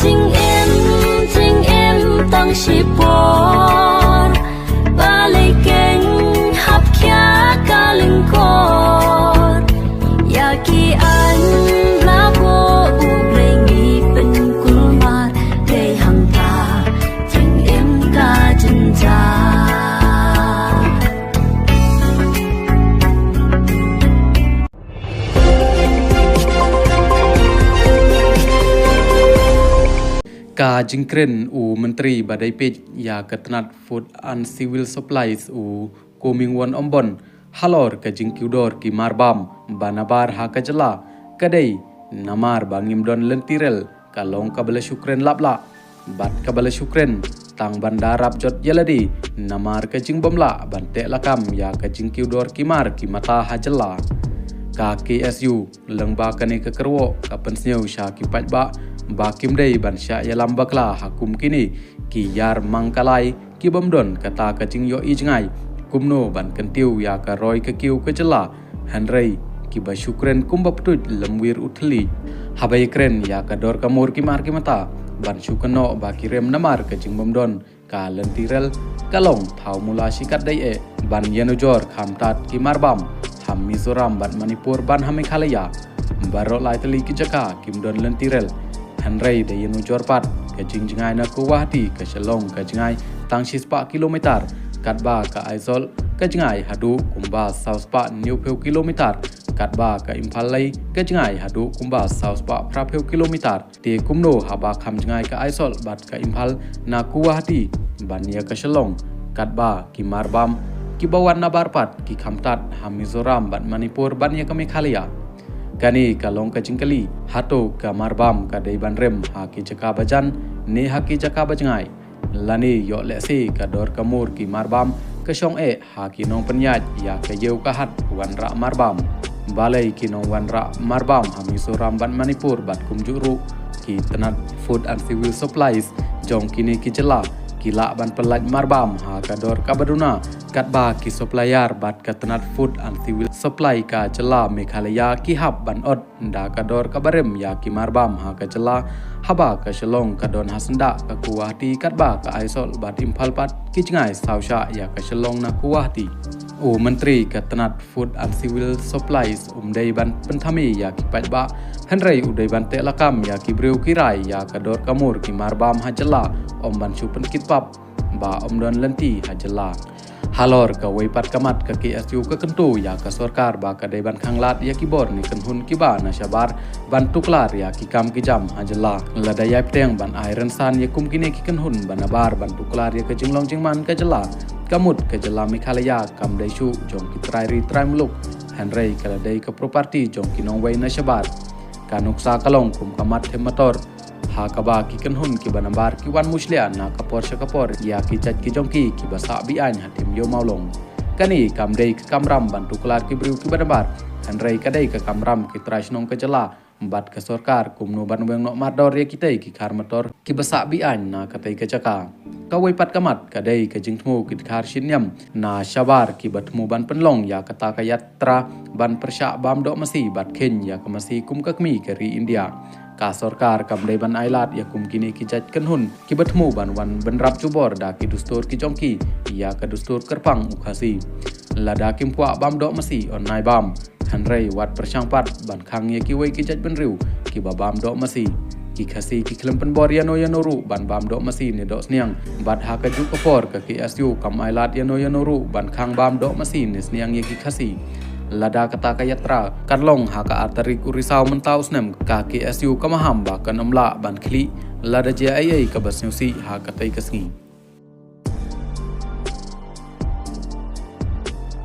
chính em tăng chỉ bỏ ba lấy kênh hấp khía cả linh cột ya kỳ anh lá vô u lấy nghi bên cung mặt để hàng ta chính em cả chân cha Ka Jingkren Menteri Badai Pej ya Ketenat Food and Civil Supplies Komingwan Ombon halor ka Jingkiudor ki Marbam Banabar ha Kajala kadai namar bangim don lentirel kalong kabala syukren lapla bat kabala syukren tang bandarap jot yaladi namar ka Jingbomla bante lakam ya ka Jingkiudor ki Mar ki mata hajala ka KSU lengba kane ke kerwo ka pensneu sya ki pajba Bakim day ban sya yalam bakla hakum kini ki yar mangkalai ki bomdon kata kacing yo ijngai kumno ban kentiu ya ka roy ke kiu ke jela hanrei ki basyukren kumba ptut lemwir utli habai kren ya ka dor kamur ki mar ki mata ban syukeno ba kirem namar kacing bomdon ka lentirel kalong thau mula sikat dai ban yenojor khamtat ki marbam ham Mizoram ban Manipur ban hamekhalaya barok lai teli ki jaka kimdon lentirel Hanrei de yenu jorpat ke jingjingai na kuwahti ke Shalong ke jingai tang 4 kilometer katba ke Aizol ke jingai hadu kumba sauspa niupeu kilometer katba ke Imphalai ke jingai hadu kumba sauspa prapeu kilometer te kumno haba kham jingai ke Aizol bat ke Imphal na kuwahti bania ke Shalong katba ki Marbam ki bawan na barpat ki khamtat ha Mizoram bat Manipur bania ke Meghalaya Kani kalong kacingkali hato ka Marbam ka daiban rem haki jaka bajan ne haki jaka bajangai lani yo lesi ka dor kamur ki Marbam ke syong haki nong penyaj ya ke yeu ka hat wanra Marbam balai ki nong wanra Marbam ha Mizoram ban Manipur bat kumjuru ki Tenat Food and Civil Supplies jong kini ki jela kila ban pelaj Marbam ha ka dor ka baduna katba ki supplier bat ka Tenat Food and Civil Supply ka jela Meghalaya ki hab ban od nda ka dor ka barem ya ki Marbam ha ka jela haba ka Shalong ka don hasenda ka kuwahti katba ka Aizol bat Imphal pat ki jingai sausha ya ka Shalong na kuwahti Menteri ka Tenat Food and Civil Supplies dai ban penthami ya ki pajba Henrei udai ban te lakam ya ki breu kirai ya ka dor kamur ki Marbam ha jela ban chupen kitpap ba don lenti ha jela halor ka waipat kamat ka KSU ka kentu ya ka sorkar ba ka daiban khanglat ya ki bor ni kenhun ki ba na syabar ban tuklar ya ki kam ki jam hajala lada yai pteng ban iron san ya kum kini ki kenhun ban abar ban tuklar ya ka jinglong jingman ka jela kamut ka jela Meghalaya kam daisu jong ki trai muluk hanrei ka dai ka property jong ki nong wai na syabar kanuksa kalong kum kamat hemator ha kaba ki kenhun ki banambar ki wan muslian na kapor syakapor ya ki chat ki jongki ki basa bi an hatim yo maulong kani kamdei ki kamram bantu kelar ki briu ki banambar hanrei kadai ka kamram ki trasnong ke jela bat ke sorkar kumno banweng no mardor ya kitai ki khar motor ki basa bi an na katai ke jaka kawai pat kamat kadai ke jingtmu ki khar shinyam na syabar ki batmu ban penlong ya kata ka yatra ban persya bam do masi bat ken ya ke masi kum kakmi ke ri India ka sorkar kam dai ban ailat ya kum kini ki jaj kenhun ki batmu ban wan benrap cubor da ki dustur ki jongki ya ka dustur kerpang ukhasi lada kim kwa bam do masi on nai bam hanrei wat persyangpat ban khang ya ki wei ki jaj benriu ki babam do masi ki khasi ki klempen bor ya noru ban bam do masi ne do sniang bat ha ka juk opor ka KSU kam ailat ya noru ban khang bam do masi ne sniang ya ki khasi lada kata ka yatra karlong ha ka arteri kurisau mentau snem ka KSU kamaham ba kan amla ban khli lada JIA ka basnyusi ha ka tai kasngi